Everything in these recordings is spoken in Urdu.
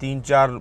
3-4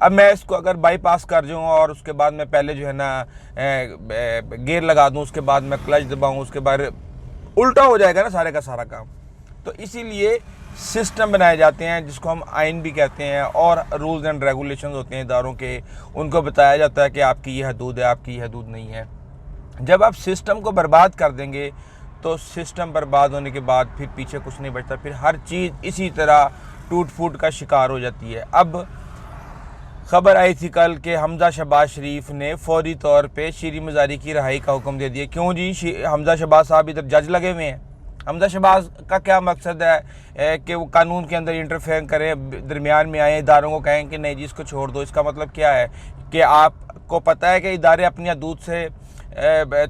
اب میں اس کو اگر بائی پاس کر جاؤں اور اس کے بعد میں پہلے جو ہے نا گیئر لگا دوں، اس کے بعد میں کلچ دباؤں، اس کے بعد الٹا ہو جائے گا نا سارے کا سارا کام۔ تو اسی لیے سسٹم بنائے جاتے ہیں جس کو ہم آئین بھی کہتے ہیں، اور رولز اینڈ ریگولیشنز ہوتے ہیں اداروں کے، ان کو بتایا جاتا ہے کہ آپ کی یہ حدود ہے، آپ کی یہ حدود نہیں ہے۔ جب آپ سسٹم کو برباد کر دیں گے تو سسٹم برباد ہونے کے بعد پھر پیچھے کچھ نہیں بچتا، پھر ہر چیز اسی طرح ٹوٹ پھوٹ کا شکار ہو جاتی ہے۔ اب خبر آئی تھی کل کہ حمزہ شہباز شریف نے فوری طور پہ شیریں مزاری کی رہائی کا حکم دے دیا۔ کیوں جی؟ حمزہ شہباز صاحب ادھر جج لگے ہوئے ہیں۔ حمزہ شہباز کا کیا مقصد ہے کہ وہ قانون کے اندر انٹرفیئر کریں، درمیان میں آئیں، اداروں کو کہیں کہ نہیں جی اس کو چھوڑ دو؟ اس کا مطلب کیا ہے کہ آپ کو پتہ ہے کہ ادارے اپنی حدود سے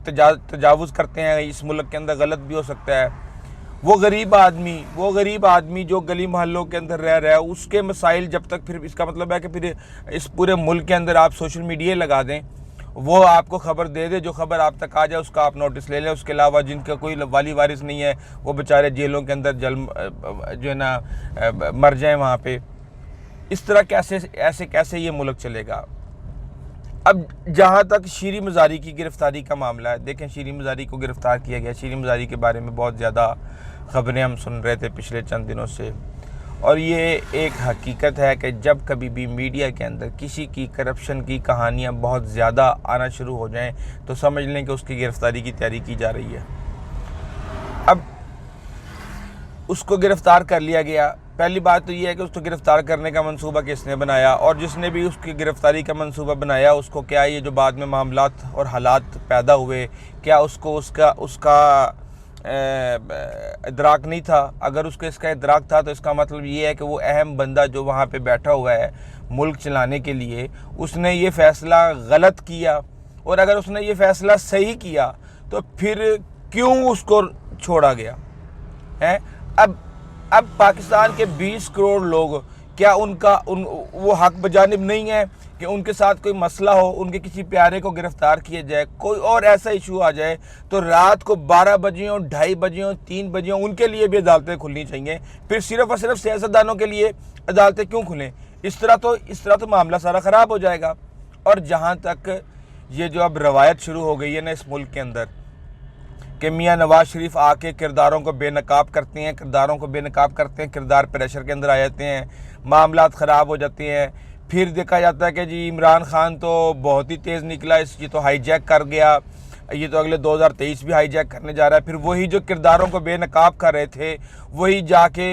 تجاوز کرتے ہیں، اس ملک کے اندر غلط بھی ہو سکتا ہے۔ وہ غریب آدمی جو گلی محلوں کے اندر رہ رہا ہے، اس کے مسائل جب تک، پھر اس کا مطلب ہے کہ پھر اس پورے ملک کے اندر آپ سوشل میڈیا لگا دیں، وہ آپ کو خبر دے دے، جو خبر آپ تک آ جائے اس کا آپ نوٹس لے لیں۔ اس کے علاوہ جن کا کوئی والی وارث نہیں ہے وہ بیچارے جیلوں کے اندر جو ہے نا مر جائیں وہاں پہ۔ اس طرح کیسے یہ ملک چلے گا؟ اب جہاں تک شیریں مزاری کی گرفتاری کا معاملہ ہے، دیکھیں شیریں مزاری کو گرفتار کیا گیا۔ شیریں مزاری کے بارے میں بہت زیادہ خبریں ہم سن رہے تھے پچھلے چند دنوں سے، اور یہ ایک حقیقت ہے کہ جب کبھی بھی میڈیا کے اندر کسی کی کرپشن کی کہانیاں بہت زیادہ آنا شروع ہو جائیں تو سمجھ لیں کہ اس کی گرفتاری کی تیاری کی جا رہی ہے۔ اب اس کو گرفتار کر لیا گیا۔ پہلی بات تو یہ ہے کہ اس کو گرفتار کرنے کا منصوبہ کس نے بنایا، اور جس نے بھی اس کی گرفتاری کا منصوبہ بنایا اس کو کیا یہ جو بعد میں معاملات اور حالات پیدا ہوئے، کیا اس کو اس کا ادراک نہیں تھا؟ اگر اس کو اس کا ادراک تھا تو اس کا مطلب یہ ہے کہ وہ اہم بندہ جو وہاں پہ بیٹھا ہوا ہے ملک چلانے کے لیے، اس نے یہ فیصلہ غلط کیا، اور اگر اس نے یہ فیصلہ صحیح کیا تو پھر کیوں اس کو چھوڑا گیا ہے؟ اب پاکستان کے 20 کروڑ لوگ، کیا وہ حق بجانب نہیں ہے کہ ان کے ساتھ کوئی مسئلہ ہو، ان کے کسی پیارے کو گرفتار کیا جائے، کوئی اور ایسا ایشو آ جائے تو رات کو 12 بجے ہوں، 2:30 بجے ہوں، 3 بجے ہوں، ان کے لیے بھی عدالتیں کھلنی چاہیے؟ پھر صرف اور صرف سیاستدانوں کے لیے عدالتیں کیوں کھلیں؟ اس طرح تو معاملہ سارا خراب ہو جائے گا۔ اور جہاں تک یہ جو اب روایت شروع ہو گئی ہے نا اس ملک کے اندر کہ میاں نواز شریف آ کے کرداروں کو بے نقاب کرتے ہیں، کردار پریشر کے اندر آ جاتے ہیں، معاملات خراب ہو جاتے ہیں، پھر دیکھا جاتا ہے کہ جی عمران خان تو بہت ہی تیز نکلا، یہ تو ہائی جیک کر گیا، یہ تو اگلے 2023 بھی ہائی جیک کرنے جا رہا ہے۔ پھر وہی جو کرداروں کو بے نقاب کر رہے تھے وہی جا کے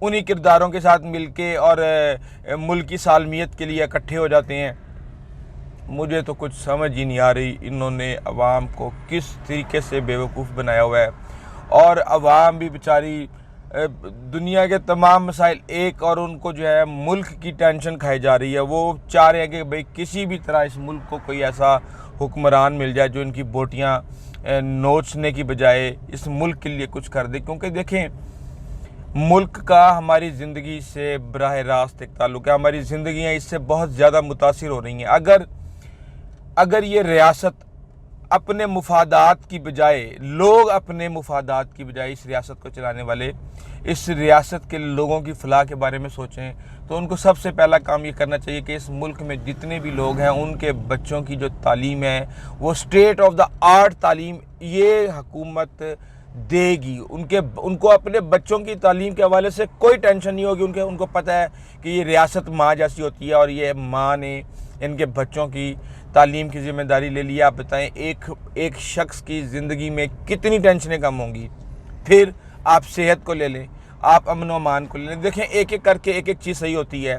انہی کرداروں کے ساتھ مل کے اور ملک کی سالمیت کے لیے اکٹھے ہو جاتے ہیں۔ مجھے تو کچھ سمجھ ہی نہیں آ رہی انہوں نے عوام کو کس طریقے سے بیوقوف بنایا ہوا ہے، اور عوام بھی بیچاری دنیا کے تمام مسائل ایک، اور ان کو جو ہے ملک کی ٹینشن کھائی جا رہی ہے۔ وہ چاہ رہے ہیں کہ بھئی کسی بھی طرح اس ملک کو کوئی ایسا حکمران مل جائے جو ان کی بوٹیاں نوچنے کی بجائے اس ملک کے لیے کچھ کر دے، کیونکہ دیکھیں ملک کا ہماری زندگی سے براہ راست ایک تعلق ہے، ہماری زندگیاں اس سے بہت زیادہ متاثر ہو رہی ہیں۔ اگر یہ ریاست اپنے مفادات کی بجائے، لوگ اپنے مفادات کی بجائے اس ریاست کو چلانے والے اس ریاست کے لوگوں کی فلاح کے بارے میں سوچیں، تو ان کو سب سے پہلا کام یہ کرنا چاہیے کہ اس ملک میں جتنے بھی لوگ ہیں ان کے بچوں کی جو تعلیم ہے وہ اسٹیٹ آف دا آرٹ تعلیم یہ حکومت دے گی۔ ان کو اپنے بچوں کی تعلیم کے حوالے سے کوئی ٹینشن نہیں ہوگی، ان کو پتہ ہے کہ یہ ریاست ماں جیسی ہوتی ہے، اور یہ ماں نے ان کے بچوں کی تعلیم کی ذمہ داری لے لی۔ آپ بتائیں ایک شخص کی زندگی میں کتنی ٹینشنیں کم ہوں گی؟ پھر آپ صحت کو لے لیں، آپ امن و امان کو لے لیں، دیکھیں ایک ایک کر کے ایک چیز صحیح ہوتی ہے۔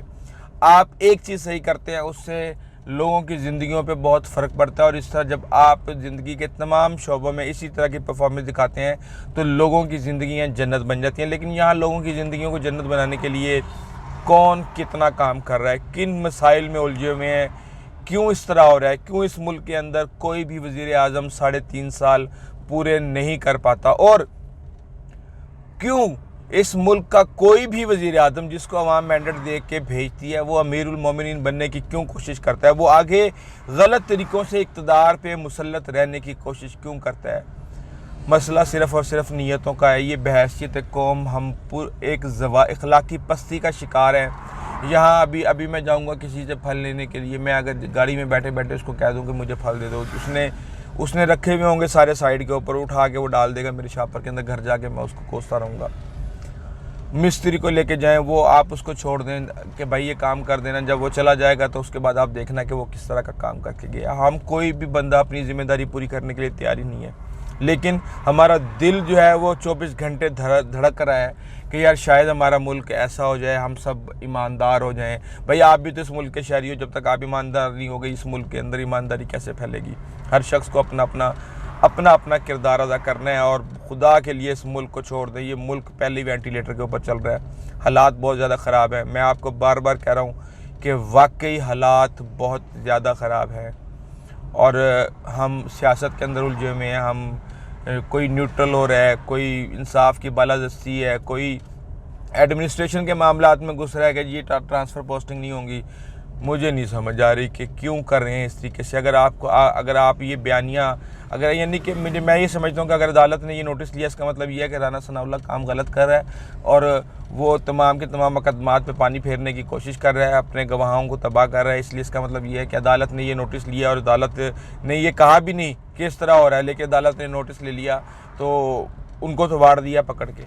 آپ ایک چیز صحیح کرتے ہیں اس سے لوگوں کی زندگیوں پہ بہت فرق پڑتا ہے، اور اس طرح جب آپ زندگی کے تمام شعبوں میں اسی طرح کی پرفارمنس دکھاتے ہیں تو لوگوں کی زندگیاں جنت بن جاتی ہیں۔ لیکن یہاں لوگوں کی زندگیوں کو جنت بنانے کے لیے کون کتنا کام کر رہا ہے، کن مسائل میں الجھے ہوئے ہیں، کیوں اس طرح ہو رہا ہے، کیوں اس ملک کے اندر کوئی بھی وزیر اعظم 3.5 سال پورے نہیں کر پاتا، اور کیوں اس ملک کا کوئی بھی وزیر اعظم جس کو عوام مینڈیٹ دے کے بھیجتی ہے وہ امیر المومنین بننے کی کیوں کوشش کرتا ہے، وہ آگے غلط طریقوں سے اقتدار پہ مسلط رہنے کی کوشش کیوں کرتا ہے؟ مسئلہ صرف اور صرف نیتوں کا ہے۔ یہ بحیثیت قوم ہم ایک اخلاقی پستی کا شکار ہیں، یہاں ابھی میں جاؤں گا کسی سے پھل لینے کے لیے، میں اگر گاڑی میں بیٹھے بیٹھے اس کو کہہ دوں کہ مجھے پھل دے دو، اس نے رکھے ہوئے ہوں گے سارے سائڈ کے اوپر، اٹھا کے وہ ڈال دے گا میرے شاپر کے اندر، گھر جا کے میں اس کو کوستا رہوں گا۔ مستری کو لے کے جائیں، وہ آپ اس کو چھوڑ دیں کہ بھائی یہ کام کر دینا، جب وہ چلا جائے گا تو اس کے بعد آپ دیکھنا کہ وہ کس طرح کا کام کر کے گیا۔ ہم کوئی بھی بندہ اپنی ذمہ داری پوری کرنے کے لیے تیار ہی نہیں ہے، لیکن ہمارا دل جو ہے وہ 24 گھنٹے دھڑک رہا ہے کہ یار شاید ہمارا ملک ایسا ہو جائے، ہم سب ایماندار ہو جائیں۔ بھائی آپ بھی تو اس ملک کے شہری ہو، جب تک آپ ایماندار نہیں ہو گئے اس ملک کے اندر ایمانداری کیسے پھیلے گی؟ ہر شخص کو اپنا کردار ادا کرنا ہے، اور خدا کے لیے اس ملک کو چھوڑ دیں۔ یہ ملک پہلے وینٹیلیٹر کے اوپر چل رہا ہے، حالات بہت زیادہ خراب ہیں۔ میں آپ کو بار بار کہہ رہا ہوں کہ واقعی حالات بہت زیادہ خراب ہیں، اور ہم سیاست کے اندر الجھے ہوئے ہیں، ہم کوئی نیوٹرل ہو رہا ہے، کوئی انصاف کی بالادستی ہے، کوئی ایڈمنسٹریشن کے معاملات میں گھس رہا ہے کہ یہ ٹرانسفر پوسٹنگ نہیں ہوں گی۔ مجھے نہیں سمجھ آ رہی کہ کیوں کر رہے ہیں اس طریقے سے۔ اگر آپ یہ بیانیہ یعنی کہ میں یہ سمجھتا ہوں کہ اگر عدالت نے یہ نوٹس لیا، اس کا مطلب یہ ہے کہ رانا ثناء اللہ کام غلط کر رہا ہے، اور وہ تمام کے تمام مقدمات پہ پانی پھیرنے کی کوشش کر رہا ہے، اپنے گواہوں کو تباہ کر رہا ہے۔ اس لیے اس کا مطلب یہ ہے کہ عدالت نے یہ نوٹس لیا، اور عدالت نے یہ کہا بھی نہیں کہ اس طرح ہو رہا ہے، لیکن عدالت نے نوٹس لے لیا تو ان کو تو واڑ دیا پکڑ کے۔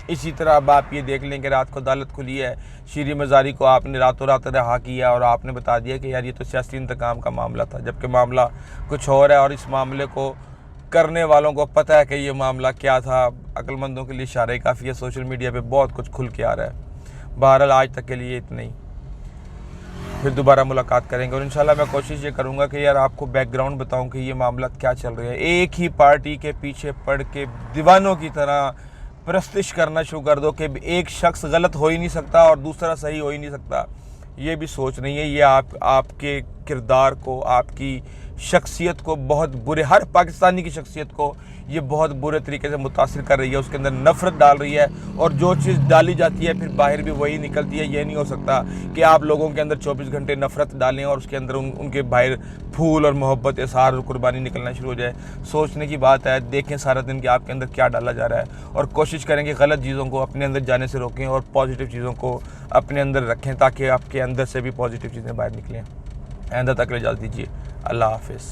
اسی طرح اب آپ یہ دیکھ لیں کہ رات کو عدالت کھلی ہے، شیریں مزاری کو آپ نے راتوں رات رہا کیا، اور آپ نے بتا دیا کہ یار یہ تو سیاسی انتقام کا معاملہ تھا، جبکہ معاملہ کچھ اور ہے، اور اس معاملے کو کرنے والوں کو پتہ ہے کہ یہ معاملہ کیا تھا۔ عقل مندوں کے لیے اشارہ کافی ہے، سوشل میڈیا پہ بہت کچھ کھل کے آ رہا ہے۔ بہرحال آج تک کے لیے اتنا ہی، پھر دوبارہ ملاقات کریں گے، اور انشاءاللہ میں کوشش یہ کروں گا کہ یار آپ کو بیک گراؤنڈ بتاؤں کہ یہ معاملات کیا چل رہے ہیں۔ ایک ہی پارٹی کے پیچھے پڑھ کے دیوانوں کی طرح پرستش کرنا شروع کر دو کہ ایک شخص غلط ہو ہی نہیں سکتا اور دوسرا صحیح ہو ہی نہیں سکتا، یہ بھی سوچ نہیں ہے۔ یہ آپ کے کردار کو، آپ کی شخصیت کو بہت برے، ہر پاکستانی کی شخصیت کو یہ بہت برے طریقے سے متاثر کر رہی ہے، اس کے اندر نفرت ڈال رہی ہے، اور جو چیز ڈالی جاتی ہے پھر باہر بھی وہی نکلتی ہے۔ یہ نہیں ہو سکتا کہ آپ لوگوں کے اندر 24 گھنٹے نفرت ڈالیں اور اس کے اندر ان کے باہر پھول اور محبت، اظہار اور قربانی نکلنا شروع ہو جائے۔ سوچنے کی بات ہے، دیکھیں سارا دن کہ آپ کے اندر کیا ڈالا جا رہا ہے، اور کوشش کریں کہ غلط چیزوں کو اپنے اندر جانے سے روکیں اور پازیٹیو چیزوں کو اپنے اندر رکھیں، تاکہ آپ کے اندر سے بھی پازیٹیو چیزیں باہر نکلیں۔ آئندہ تک اجازت دیجیے، اللہ حافظ۔